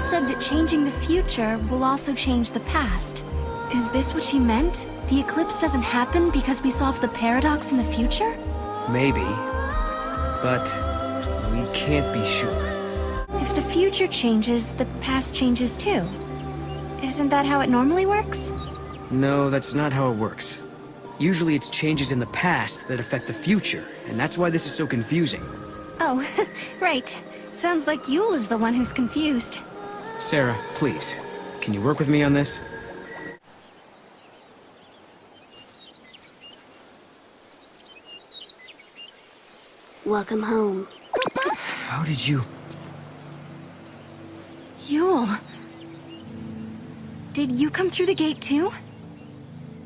said that changing the future will also change the past. Is this what she meant? The eclipse doesn't happen because we solve the paradox in the future? Maybe. But we can't be sure. If the future changes, the past changes too. Isn't that how it normally works? No, that's not how it works. Usually it's changes in the past that affect the future, and that's why this is so confusing. Oh, right. Sounds like Yule is the one who's confused. Serah, please, can you work with me on this? Welcome home. How did you... Yule. Did you come through the gate too?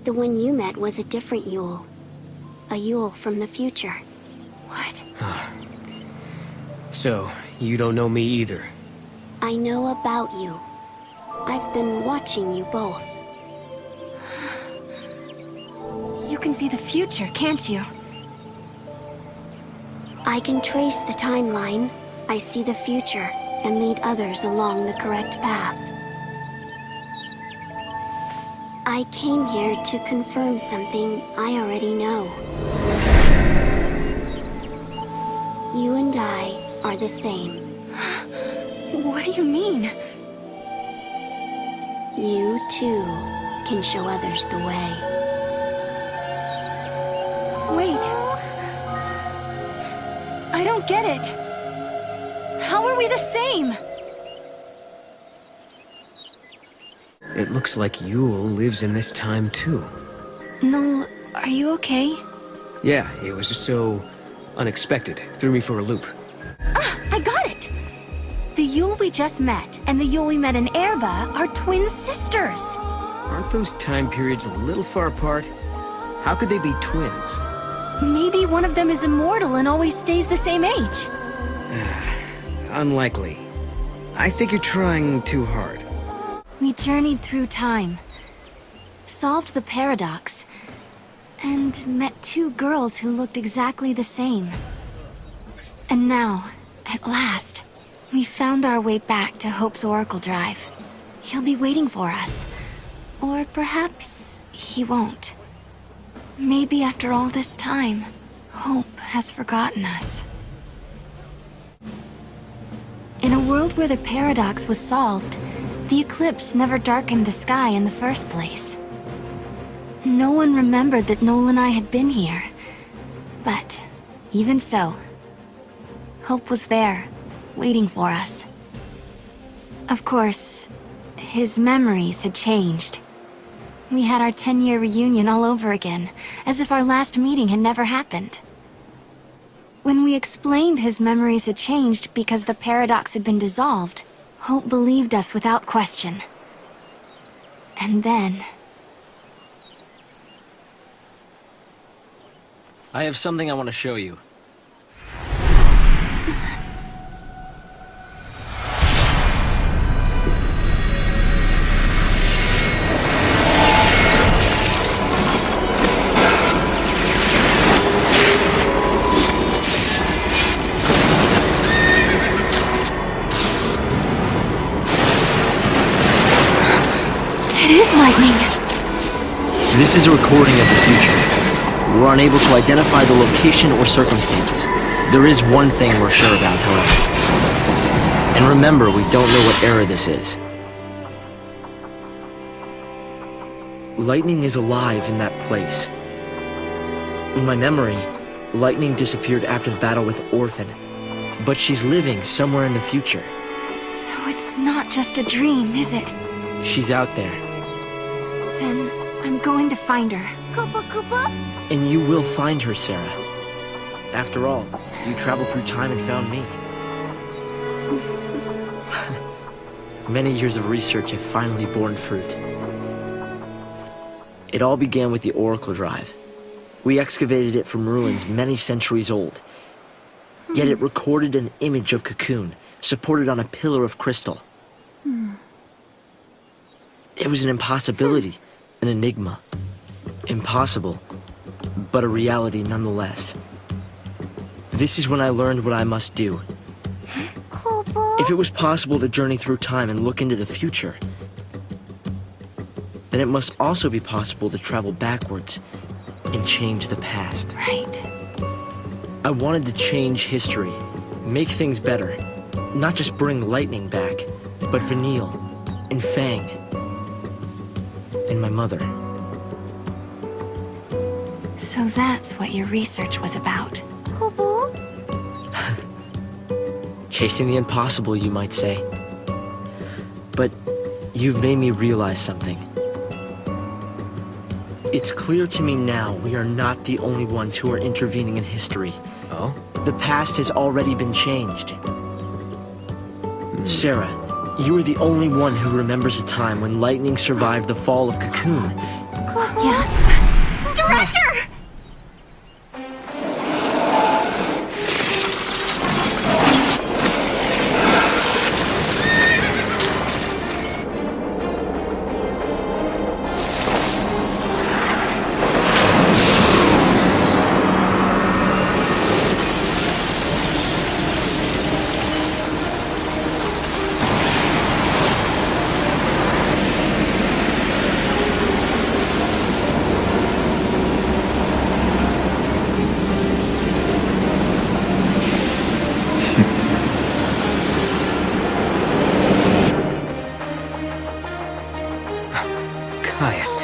The one you met was a different Yule. A Yule from the future. What? So, you don't know me either? I know about you. I've been watching you both. You can see the future, can't you? I can trace the timeline. I see the future and lead others along the correct path. I came here to confirm something I already know. You and I are the same. What do you mean? You, too, can show others the way. Wait. I don't get it. How are we the same? It looks like Yule lives in this time too. Noel, are you okay? Yeah, it was just so... unexpected. Threw me for a loop. Ah, I got it! The Yule we just met and the Yule we met in Erba are twin sisters. Aren't those time periods a little far apart? How could they be twins? Maybe one of them is immortal and always stays the same age. Unlikely. I think you're trying too hard. We journeyed through time, solved the paradox, and met two girls who looked exactly the same. And now, at last, we found our way back to Hope's Oracle Drive. He'll be waiting for us. Or perhaps he won't. Maybe after all this time, Hope has forgotten us. In a world where the paradox was solved, the eclipse never darkened the sky in the first place. No one remembered that Noel and I had been here. But, even so, Hope was there, waiting for us. Of course, his memories had changed. We had our 10-year reunion all over again, as if our last meeting had never happened. When we explained his memories had changed because the paradox had been dissolved, Hope believed us without question. And then... I have something I want to show you. It is lightning! This is a recording of the future. We're unable to identify the location or circumstances. There is one thing we're sure about, however. And remember, we don't know what era this is. Lightning is alive in that place. In my memory, Lightning disappeared after the battle with Orphan. But she's living somewhere in the future. So it's not just a dream, is it? She's out there. Then I'm going to find her. Koopa Koopa? And you will find her, Serah. After all, you traveled through time and found me. Many years of research have finally borne fruit. It all began with the Oracle Drive. We excavated it from ruins many centuries old. Yet it recorded an image of Cocoon, supported on a pillar of crystal. It was an impossibility, an enigma. Impossible, but a reality nonetheless. This is when I learned what I must do. If If it was possible to journey through time and look into the future, then it must also be possible to travel backwards and change the past. Right. I wanted to change history, make things better, not just bring lightning back, but Vanille, and Fang, and my mother. So that's what your research was about. Chasing the impossible, you might say. But you've made me realize something. It's clear to me now we are not the only ones who are intervening in history. Oh? The past has already been changed. Serah, you are the only one who remembers a time when lightning survived the fall of Cocoon. Yeah. Director!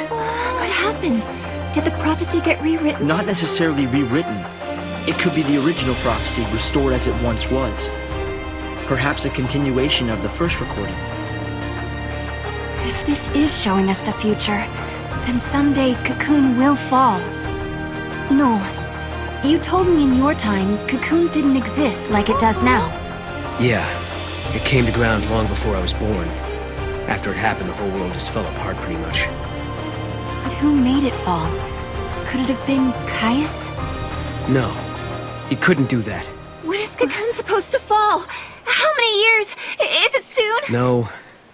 What happened? Did the prophecy get rewritten? Not necessarily rewritten. It could be the original prophecy restored as it once was. Perhaps a continuation of the first recording. If this is showing us the future, then someday Cocoon will fall. Noel, you told me in your time Cocoon didn't exist like it does now. Yeah. It came to ground long before I was born. After it happened, the whole world just fell apart pretty much. But who made it fall? Could it have been Caius? No. He couldn't do that. When is Cocoon supposed to fall? How many years? Is it soon? No.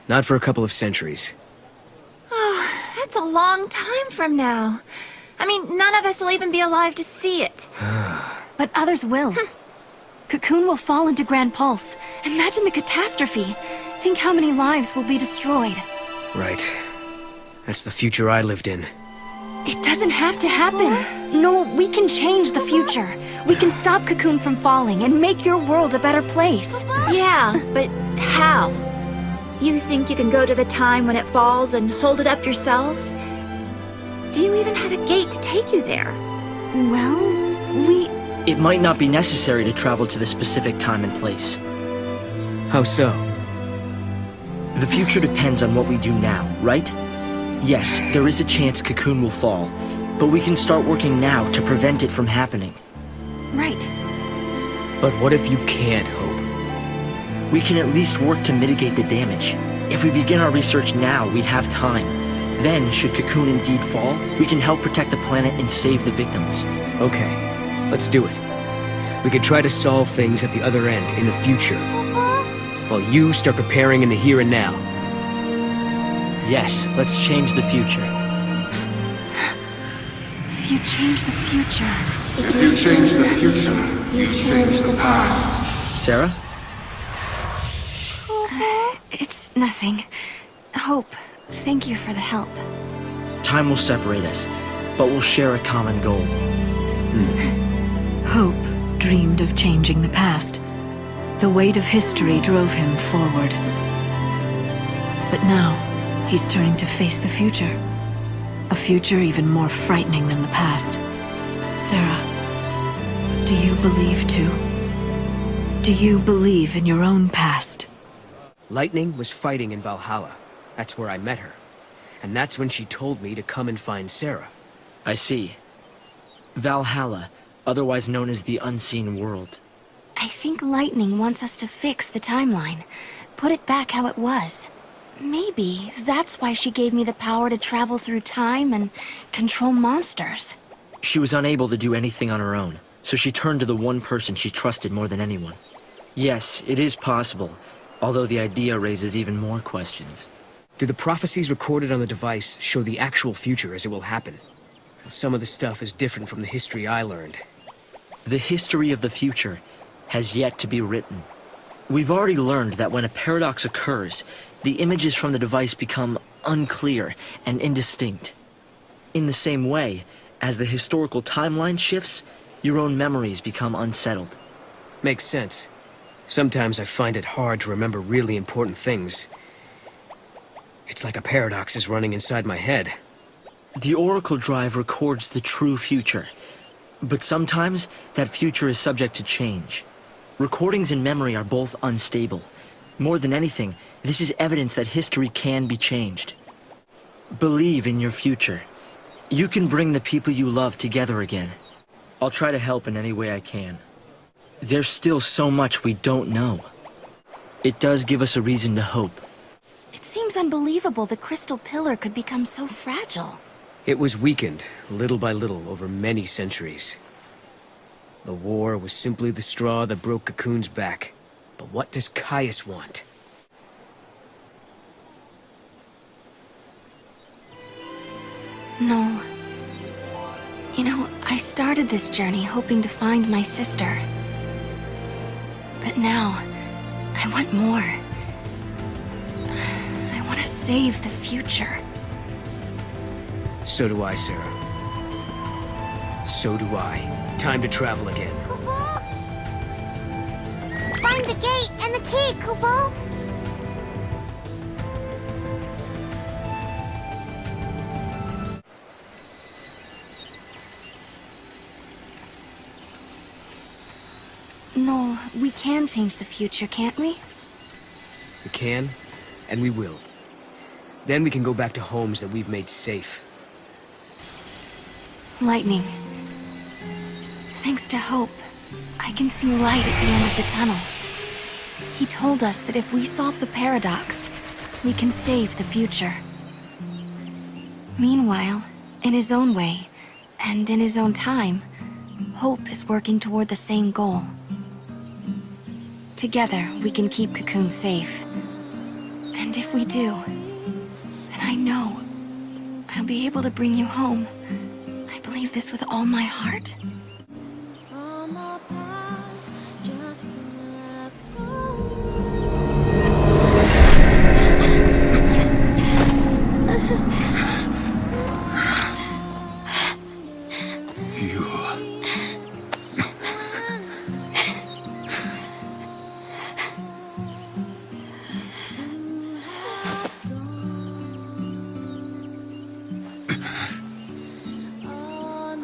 Not for a couple of centuries. Oh, that's a long time from now. I mean, none of us will even be alive to see it. But others will. Cocoon will fall into Gran Pulse. Imagine the catastrophe. Think how many lives will be destroyed. Right. That's the future I lived in. It doesn't have to happen. Noel, we can change the future. We can stop Cocoon from falling and make your world a better place. Yeah, but how? You think you can go to the time when it falls and hold it up yourselves? Do you even have a gate to take you there? Well, It might not be necessary to travel to the specific time and place. How so? The future depends on what we do now, right? Yes, there is a chance Cocoon will fall, but we can start working now to prevent it from happening. Right. But what if you can't, Hope? We can at least work to mitigate the damage. If we begin our research now, we have time. Then, should Cocoon indeed fall, we can help protect the planet and save the victims. Okay, let's do it. We could try to solve things at the other end, in the future. While you start preparing in the here and now. Yes, let's change the future. If you change the future... If you change the future, you change the past. Serah? It's nothing. Hope, thank you for the help. Time will separate us, but we'll share a common goal. Hope dreamed of changing the past. The weight of history drove him forward. But now, he's turning to face the future. A future even more frightening than the past. Serah, do you believe too? Do you believe in your own past? Lightning was fighting in Valhalla. That's where I met her. And that's when she told me to come and find Serah. I see. Valhalla, otherwise known as the Unseen World. I think Lightning wants us to fix the timeline. Put it back how it was. Maybe that's why she gave me the power to travel through time and control monsters. She was unable to do anything on her own, so she turned to the one person she trusted more than anyone. Yes, it is possible, although the idea raises even more questions. Do the prophecies recorded on the device show the actual future as it will happen? And some of the stuff is different from the history I learned. The history of the future has yet to be written. We've already learned that when a paradox occurs, the images from the device become unclear and indistinct. In the same way, as the historical timeline shifts, your own memories become unsettled. Makes sense. Sometimes I find it hard to remember really important things. It's like a paradox is running inside my head. The Oracle Drive records the true future, but sometimes that future is subject to change. Recordings in memory are both unstable. More than anything, this is evidence that history can be changed. Believe in your future. You can bring the people you love together again. I'll try to help in any way I can. There's still so much we don't know. It does give us a reason to hope. It seems unbelievable the crystal pillar could become so fragile. It was weakened, little by little, over many centuries. The war was simply the straw that broke Cocoon's back. But what does Caius want? No. You know, I started this journey hoping to find my sister. But now, I want more. I want to save the future. So do I, Serah. So do I. Time to travel again. Kupo! Find the gate and the key, Kupo! Noel, we can change the future, can't we? We can, and we will. Then we can go back to homes that we've made safe. Lightning. Thanks to Hope, I can see light at the end of the tunnel. He told us that if we solve the paradox, we can save the future. Meanwhile, in his own way, and in his own time, Hope is working toward the same goal. Together, we can keep Cocoon safe. And if we do, then I know I'll be able to bring you home. I believe this with all my heart.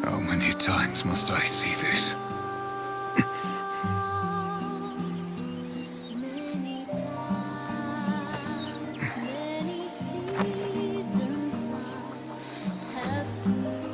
How many times must I see this? Many seasons I have seen.